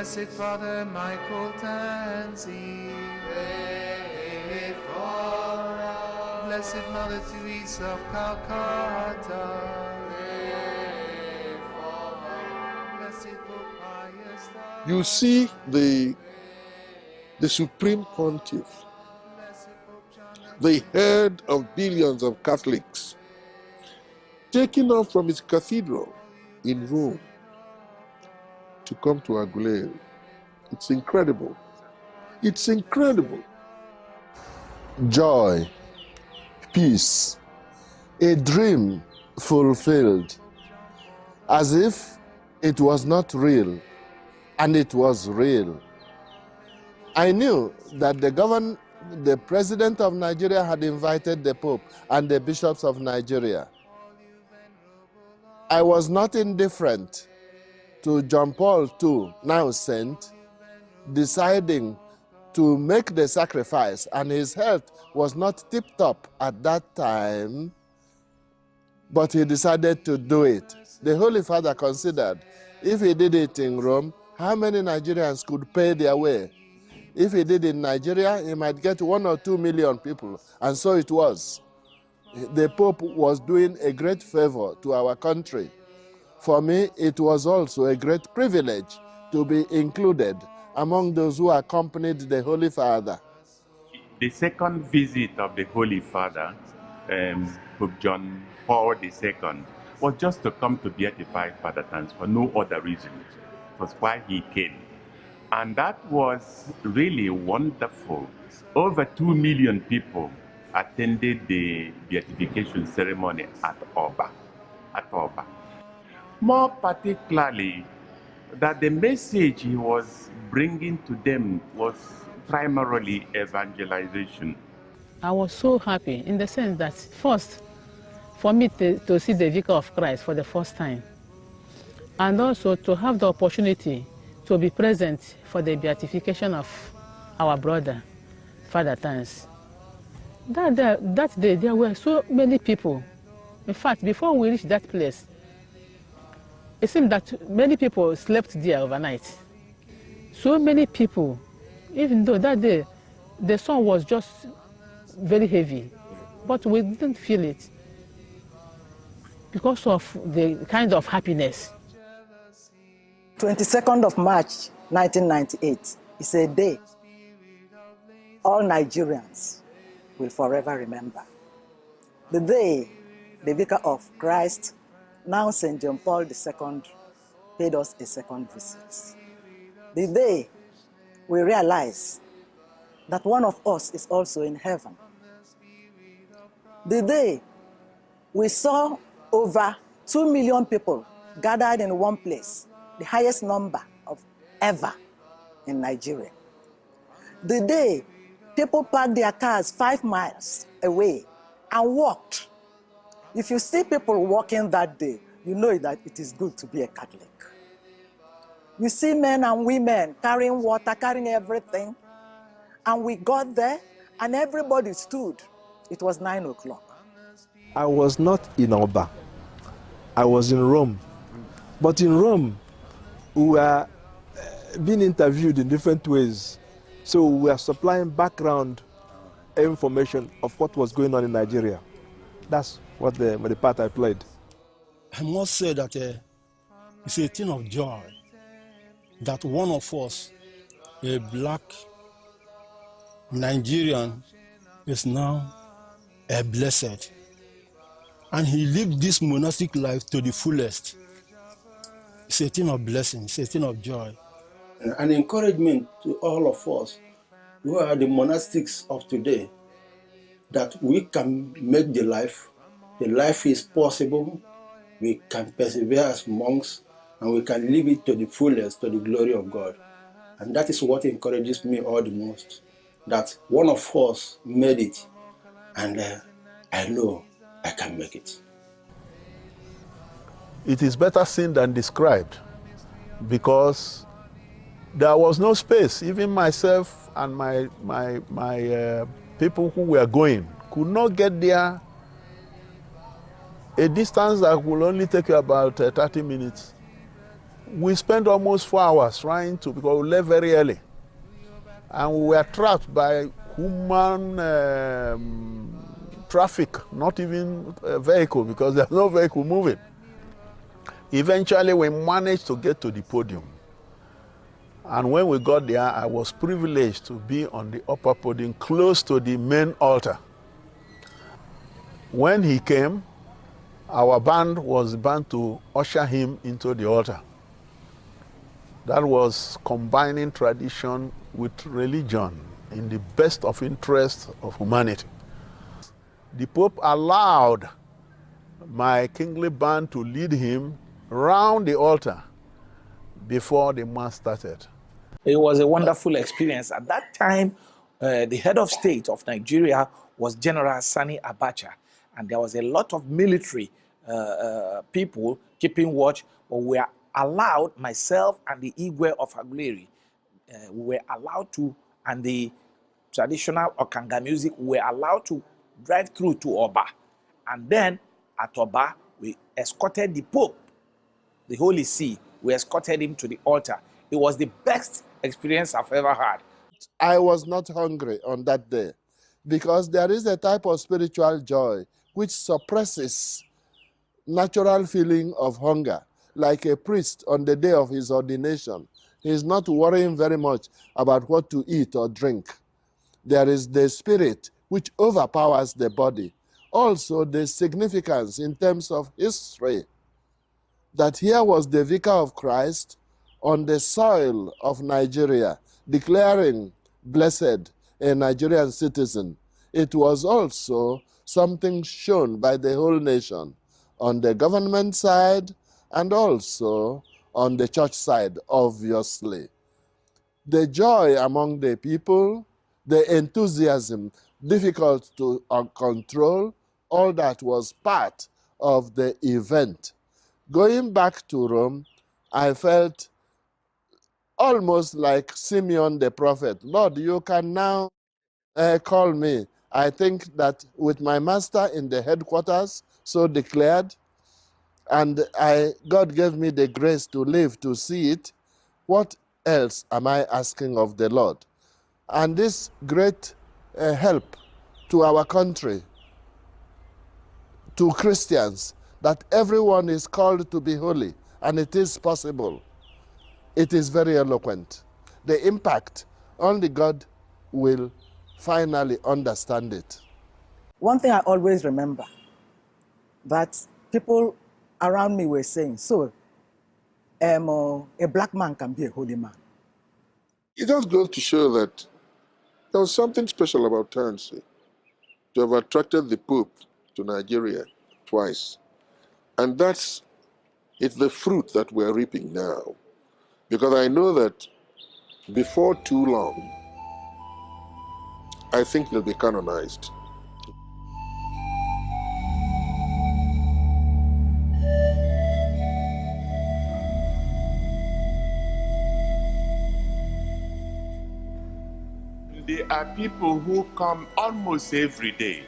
Blessed Father Michael Tansi, pray for us. Blessed Mother Teresa of Calcutta, pray for us. Blessed Pope Pius XII. You see the Supreme Pontiff, the head of billions of Catholics, taken off from his cathedral in Rome to come to Aguleri. It's incredible. It's incredible. Joy, peace, a dream fulfilled, as if it was not real, and it was real. I knew that the president of Nigeria had invited the Pope and the bishops of Nigeria. I was not indifferent to John Paul II, now Saint, deciding to make the sacrifice, and his health was not tip-top at that time, but he decided to do it. The Holy Father considered, if he did it in Rome, how many Nigerians could pay their way? If he did it in Nigeria, he might get 1 or 2 million people, and so it was. The Pope was doing a great favor to our country. For me, it was also a great privilege to be included among those who accompanied the Holy Father. The second visit of the Holy Father, Pope John Paul II, was just to come to beatify Father Tansi for no other reason. It was why he came. And that was really wonderful. Over 2 million people attended the beatification ceremony at Oba. More particularly, that the message he was bringing to them was primarily evangelization. I was so happy in the sense that first, for me to see the Vicar of Christ for the first time, and also to have the opportunity to be present for the beatification of our brother, Father Tansi. That day, there were so many people. In fact, before we reached that place, it seemed that many people slept there overnight. So many people, even though that day the sun was just very heavy, but we didn't feel it because of the kind of happiness. 22nd of March, 1998 is a day all Nigerians will forever remember. The day the Vicar of Christ, now St. John Paul II, paid us a second visit. The day we realize that one of us is also in heaven. The day we saw over 2 million people gathered in one place, the highest number of ever in Nigeria. The day people parked their cars 5 miles away and walked. If you see people walking that day, you know that it is good to be a Catholic. You see men and women carrying water, carrying everything, and we got there and everybody stood. It was 9 o'clock. I was not in Oba. I was in Rome. But in Rome, we were being interviewed in different ways. So we were supplying background information of what was going on in Nigeria. That's what the part I played. I must say that it's a thing of joy that one of us, a black Nigerian, is now a blessed. And he lived this monastic life to the fullest. It's a thing of blessing, it's a thing of joy. An encouragement to all of us who are the monastics of today, that we can make the life is possible, we can persevere as monks, and we can live it to the fullest, to the glory of God. And that is what encourages me all the most, that one of us made it, and I know I can make it. It is better seen than described, because there was no space. Even myself and my people who were going could not get there a distance that will only take you about 30 minutes. We spent almost 4 hours trying to, because we left very early. And we were trapped by human traffic, not even a vehicle, because there's no vehicle moving. Eventually, we managed to get to the podium. And when we got there, I was privileged to be on the upper podium, close to the main altar. When he came, our band was the band to usher him into the altar. That was combining tradition with religion in the best of interest of humanity. The Pope allowed my kingly band to lead him round the altar before the mass started. It was a wonderful experience. At that time, the head of state of Nigeria was General Sani Abacha, and there was a lot of military people keeping watch. But we were allowed, myself and the Engr of Aguleri, we were allowed to, and the traditional Okanga music, we were allowed to drive through to Oba. And then at Oba, we escorted the Pope, the Holy See. We escorted him to the altar. It was the best experience I've ever had. I was not hungry on that day because there is a type of spiritual joy which suppresses natural feeling of hunger. Like a priest on the day of his ordination, he is not worrying very much about what to eat or drink. There is the spirit which overpowers the body. Also the significance in terms of history, that here was the Vicar of Christ on the soil of Nigeria, declaring blessed a Nigerian citizen. It was also something shown by the whole nation, on the government side and also on the church side, obviously. The joy among the people, the enthusiasm, difficult to control, all that was part of the event. Going back to Rome, I felt almost like Simeon the prophet. Lord, you can now call me. I think that with my master in the headquarters, so declared, and God gave me the grace to live to see it, what else am I asking of the Lord? And this great help to our country, to Christians, that everyone is called to be holy, and it is possible. It is very eloquent. The impact, only God will finally understand it. One thing I always remember, that people around me were saying, so a black man can be a holy man. It just goes to show that there was something special about Tansi to have attracted the Pope to Nigeria twice. And it's the fruit that we're reaping now. Because I know that before too long, I think he'll be canonized. There are people who come almost every day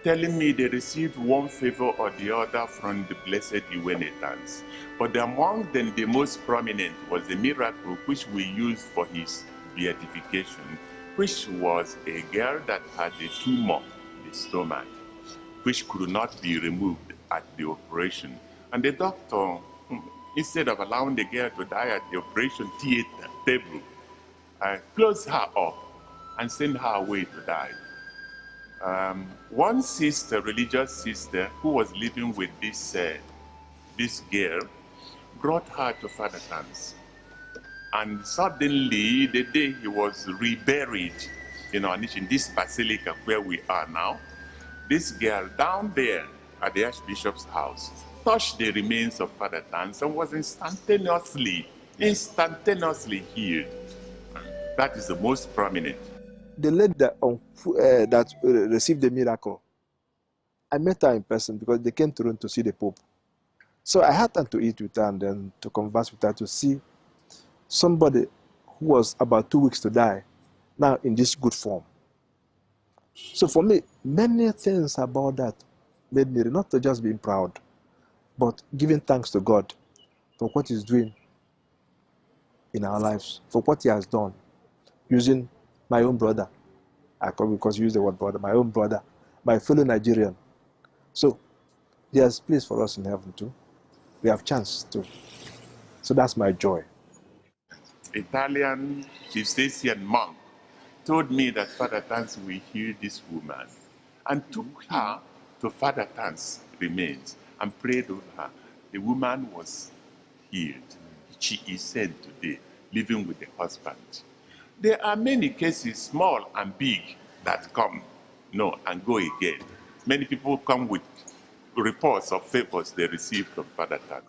telling me they received one favor or the other from the blessed Tansi. But among them, the most prominent was the miracle which we used for his beatification, which was a girl that had a tumor in the stomach, which could not be removed at the operation. And the doctor, instead of allowing the girl to die at the operation theater table, closed her up and sent her away to die. One sister, religious sister, who was living with this girl, brought her to Father Tansi. And suddenly, the day he was reburied in this basilica where we are now, this girl down there at the Archbishop's house touched the remains of Father Tansi and was instantaneously healed. That is the most prominent. The lady that received the miracle, I met her in person because they came to Rome to see the Pope. So I had time to eat with her and then to converse with her to see somebody who was about 2 weeks to die, now in this good form. So for me, many things about that made me not to just being proud, but giving thanks to God for what He's doing in our lives for what he has done, using my own brother. I call because you use the word brother, my own brother, my fellow Nigerian. So there's place for us in heaven too. We have chance too. So that's my joy. Italian Cistercian monk told me that Father Tansi will heal this woman and took her to Father Tansi's remains and prayed over her. The woman was healed. She is sent today, living with the husband. There are many cases, small and big, that come, and go again. Many people come with reports of favors they received from Father Tansi.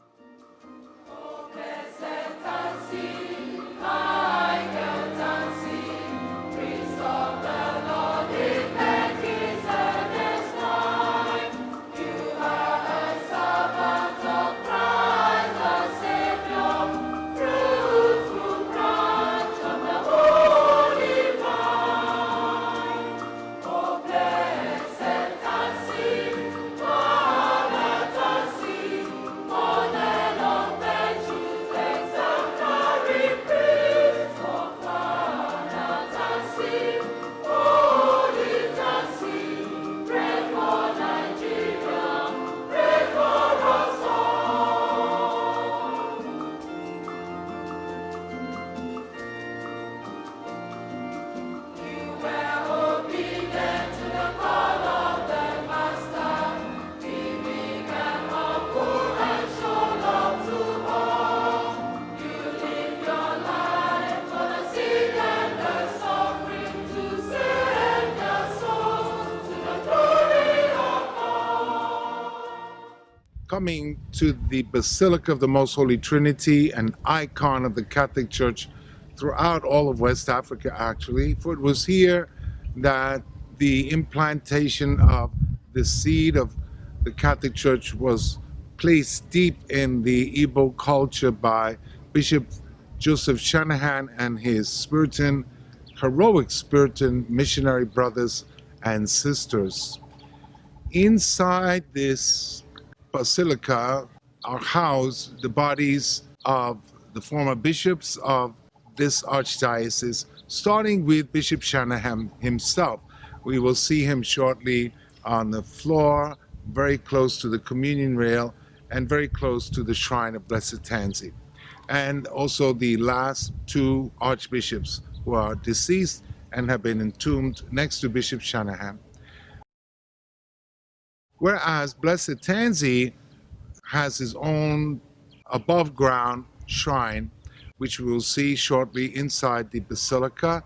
Coming to the Basilica of the Most Holy Trinity, an icon of the Catholic Church throughout all of West Africa, actually. For it was here that the implantation of the seed of the Catholic Church was placed deep in the Igbo culture by Bishop Joseph Shanahan and his heroic Puritan missionary brothers and sisters. Inside this basilica are housed the bodies of the former bishops of this archdiocese, starting with Bishop Shanahan himself. We will see him shortly on the floor, very close to the communion rail and very close to the shrine of Blessed Tansi. And also the last two archbishops who are deceased and have been entombed next to Bishop Shanahan. Whereas Blessed Tansi has his own above-ground shrine, which we will see shortly inside the basilica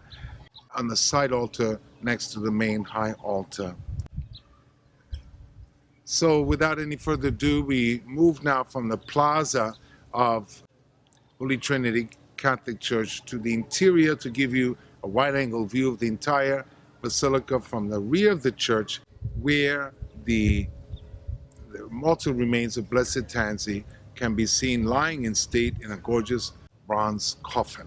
on the side altar next to the main high altar. So without any further ado, we move now from the plaza of Holy Trinity Catholic Church to the interior to give you a wide-angle view of the entire basilica from the rear of the church, where the mortal remains of Blessed Tansi can be seen lying in state in a gorgeous bronze coffin.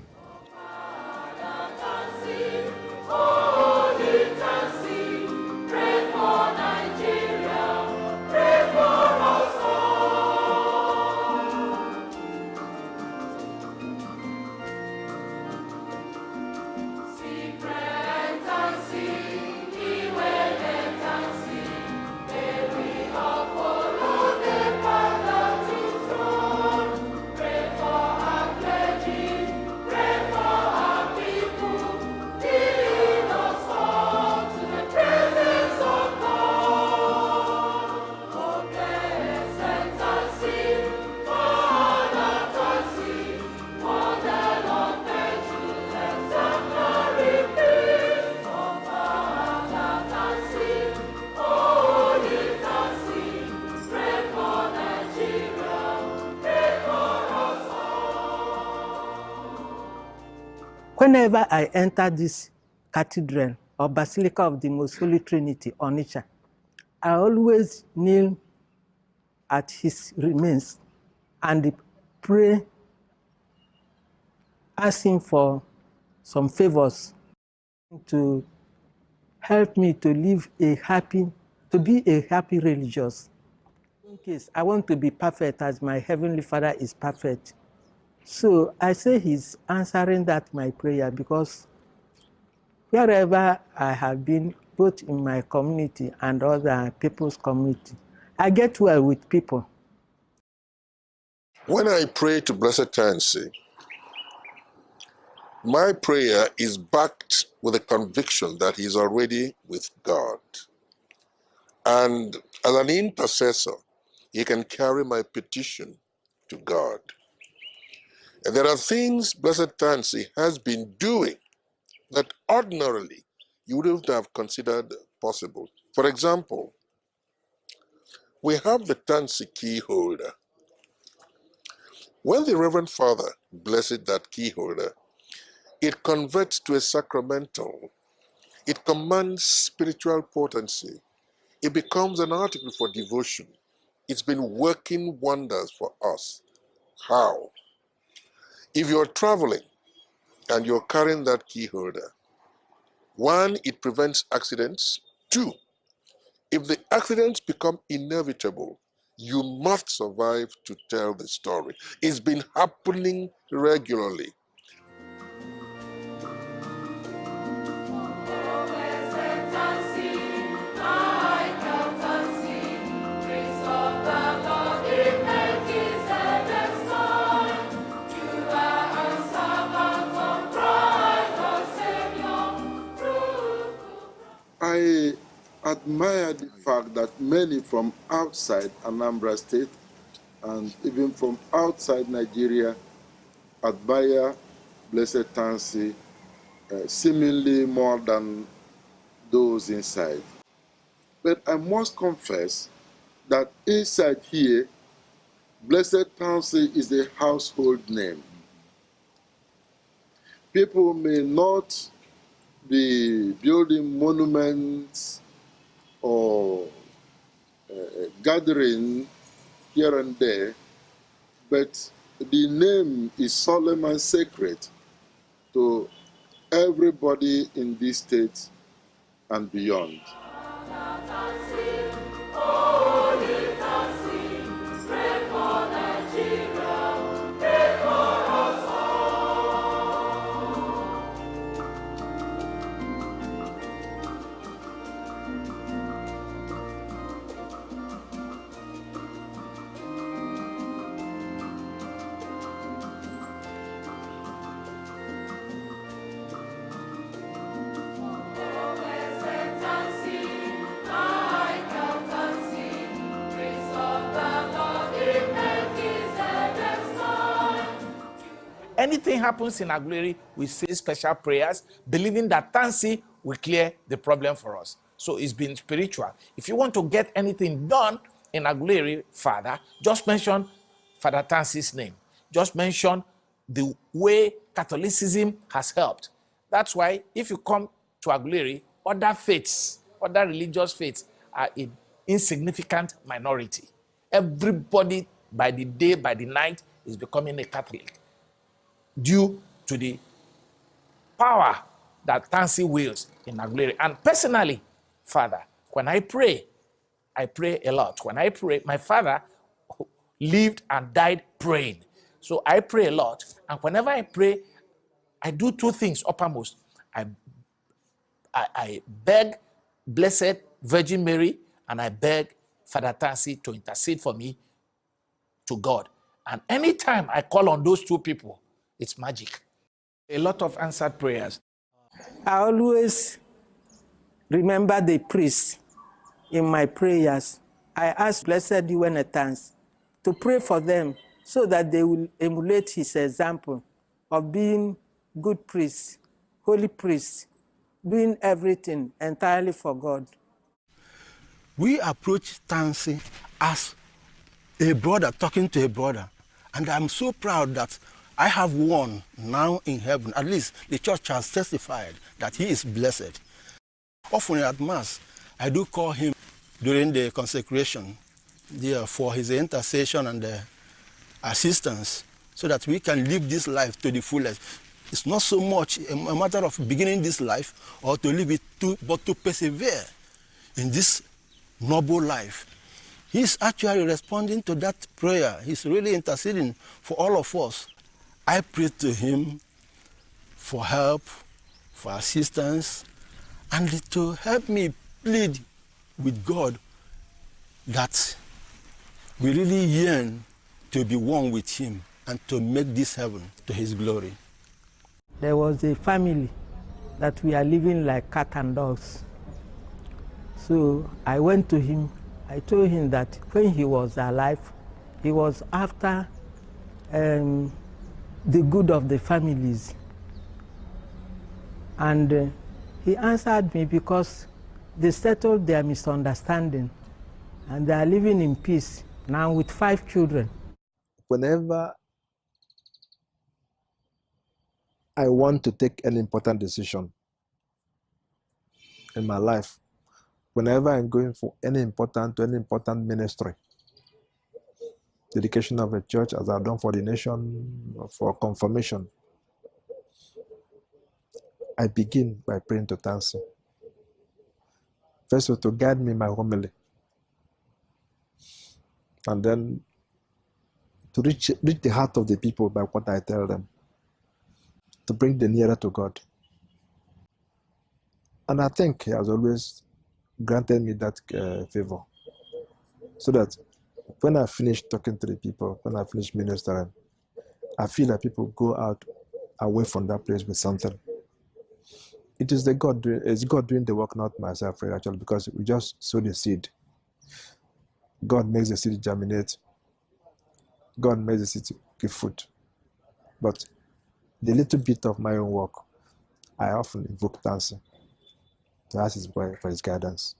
Whenever I enter this cathedral or Basilica of the Most Holy Trinity, Onitsha, I always kneel at his remains and pray, asking for some favors to help me to live be a happy religious. In case I want to be perfect as my Heavenly Father is perfect. So I say he's answering that my prayer, because wherever I have been, both in my community and other people's community, I get well with people. When I pray to Blessed Tansi, my prayer is backed with a conviction that he's already with God. And as an intercessor, he can carry my petition to God. And there are things Blessed Tansi has been doing that ordinarily you wouldn't have considered possible. For example, we have the Tansi key holder. When the Reverend Father blessed that key holder, it converts to a sacramental. It commands spiritual potency. It becomes an article for devotion. It's been working wonders for us. How? If you're traveling and you're carrying that key holder, one, it prevents accidents. Two, if the accidents become inevitable, you must survive to tell the story. It's been happening regularly. I admire the fact that many from outside Anambra State and even from outside Nigeria admire Blessed Tansi seemingly more than those inside. But I must confess that inside here, Blessed Tansi is a household name. People may not be building monuments or gathering here and there, but the name is solemn and sacred to everybody in this state and beyond. Anything happens in Aguleri, we say special prayers, believing that Tansi will clear the problem for us. So it's been spiritual. If you want to get anything done in Aguleri, Father, just mention Father Tansi's name. Just mention the way Catholicism has helped. That's why if you come to Aguleri, other faiths, other religious faiths are in insignificant minority. Everybody, by the day, by the night, is becoming a Catholic, due to the power that Tansi wields in Aguleri. And personally, Father, when I pray a lot. When I pray, my father lived and died praying. So I pray a lot. And whenever I pray, I do two things uppermost. I beg Blessed Virgin Mary, and I beg Father Tansi to intercede for me to God. And anytime I call on those two people, it's magic. A lot of answered prayers. I always remember the priests in my prayers. I ask Blessed Tansi to pray for them so that they will emulate his example of being good priests, holy priests, doing everything entirely for God. We approach Tansi as a brother talking to a brother. And I'm so proud that I have one now in heaven. At least the church has testified that he is blessed. Often at Mass, I do call him during the consecration for his intercession and assistance so that we can live this life to the fullest. It's not so much a matter of beginning this life or to live it, but to persevere in this noble life. He's actually responding to that prayer. He's really interceding for all of us. I prayed to him for help, for assistance, and to help me plead with God that we really yearn to be one with him and to make this heaven to his glory. There was a family that we are living like cat and dogs. So I went to him. I told him that when he was alive, he was after the good of the families. And he answered me because they settled their misunderstanding and they are living in peace now with 5 children. Whenever I want to take an important decision in my life, whenever I'm going for any important ministry, dedication of a church, as I've done for the nation, for confirmation, I begin by praying to Tansi. First of all, to guide me in my homily, and then to reach the heart of the people by what I tell them, to bring them nearer to God. And I think he has always granted me that favor, so that when I finish talking to the people, when I finish ministering, I feel that people go out away from that place with something. It is God doing the work, not myself, actually, because we just sow the seed. God makes the seed germinate. God makes the seed give fruit. But the little bit of my own work, I often invoke Tansi to ask for his guidance.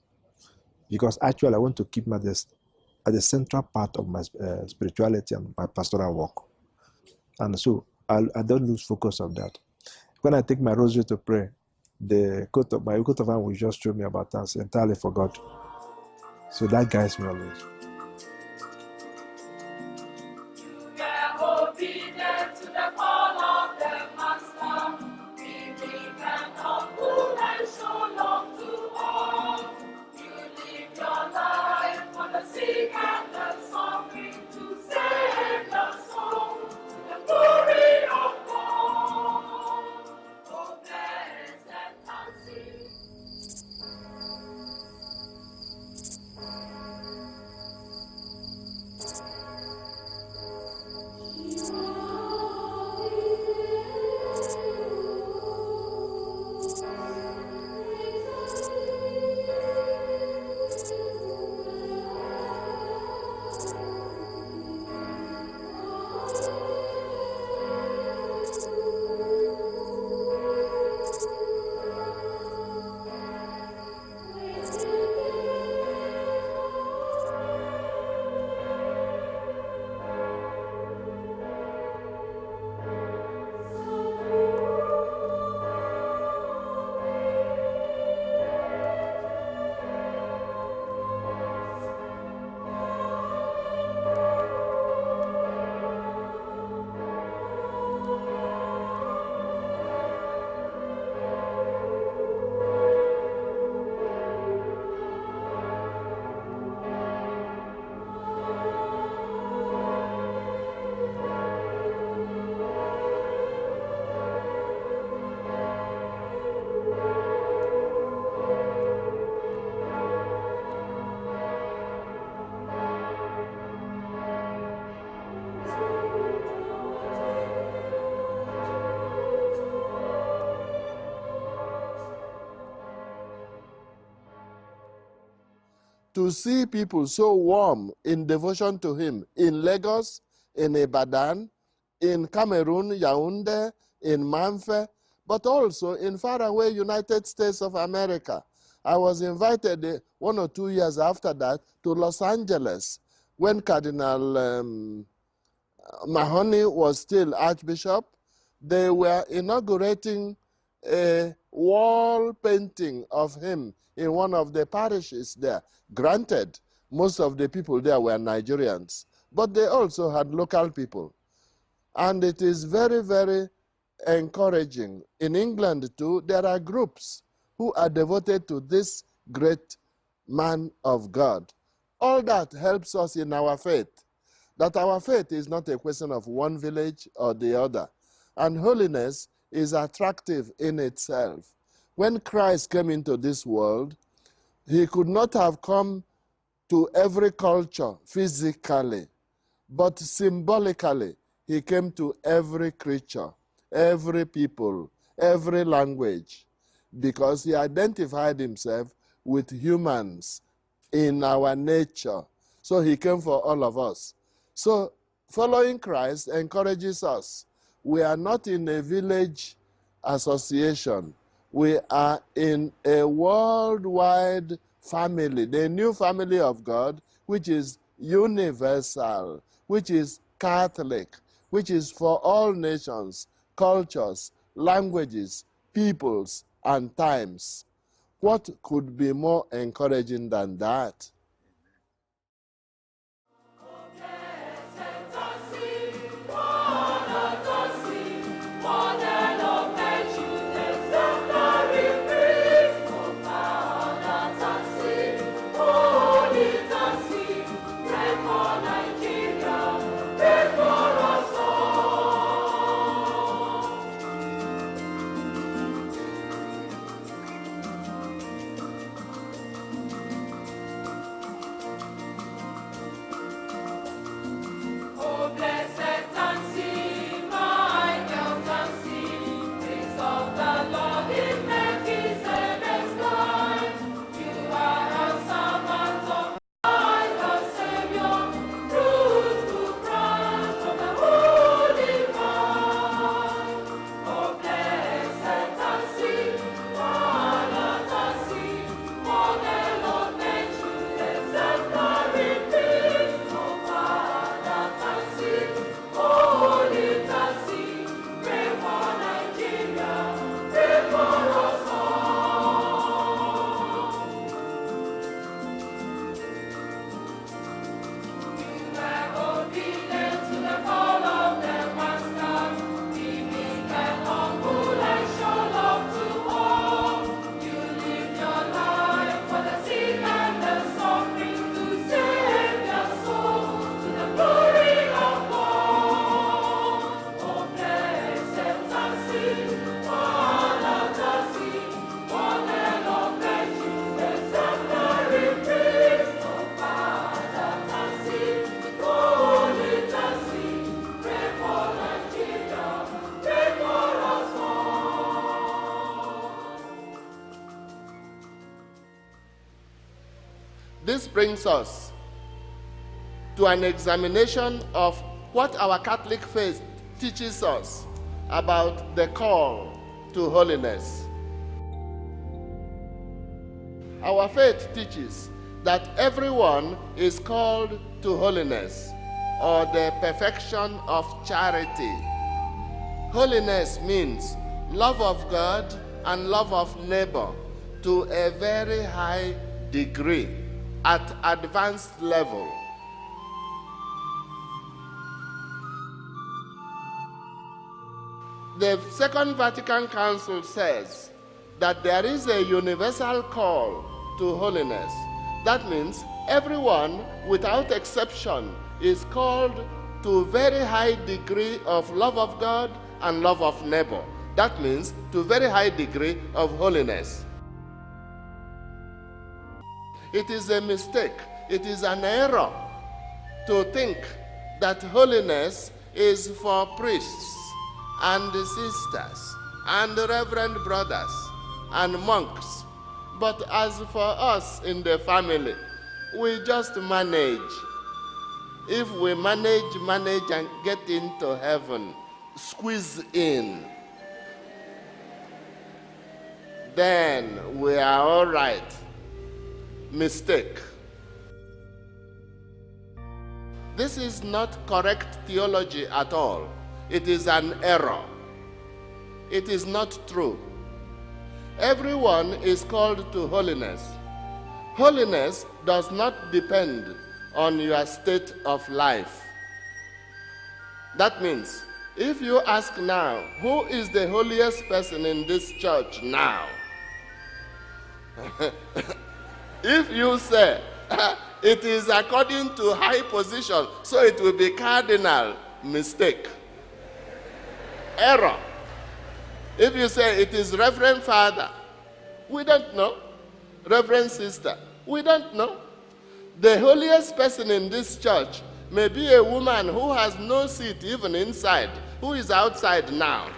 Because actually, I want to keep him at the central part of my spirituality and my pastoral work. And so I don't lose focus of that. When I take my rosary to pray, my coat of arms will just show me about Tansi, entirely for God. So that guides me always. To see people so warm in devotion to him in Lagos, in Ibadan, in Cameroon, Yaoundé, in Manfe, but also in faraway United States of America. I was invited 1 or 2 years after that to Los Angeles when Cardinal Mahoney was still Archbishop. They were inaugurating a wall painting of him in one of the parishes there. Granted, most of the people there were Nigerians, but they also had local people. And it is very, very encouraging. In England too, there are groups who are devoted to this great man of God. All that helps us in our faith, that our faith is not a question of one village or the other. And holiness is attractive in itself. When Christ came into this world, he could not have come to every culture physically, but symbolically, he came to every creature, every people, every language, because he identified himself with humans in our nature. So he came for all of us. So following Christ encourages us. We are not in a village association. We are in a worldwide family, the new family of God, which is universal, which is Catholic, which is for all nations, cultures, languages, peoples, and times. What could be more encouraging than that? This brings us to an examination of what our Catholic faith teaches us about the call to holiness. Our faith teaches that everyone is called to holiness, or the perfection of charity. Holiness means love of God and love of neighbor to a very high degree, at advanced level. The Second Vatican Council says that there is a universal call to holiness. That means everyone, without exception, is called to a very high degree of love of God and love of neighbor. That means to a very high degree of holiness. It is a mistake, it is an error to think that holiness is for priests and sisters and reverend brothers and monks. But as for us in the family, we just manage. If we manage and get into heaven, squeeze in, then we are all right. Mistake. This is not correct theology at all. It is an error. It is not true. Everyone is called to holiness. Holiness does not depend on your state of life. That means, if you ask now, who is the holiest person in this church now? If you say, it is according to high position, so it will be cardinal, mistake. error. If you say it is Reverend Father, we don't know. Reverend Sister, we don't know. The holiest person in this church may be a woman who has no seat even inside, who is outside now.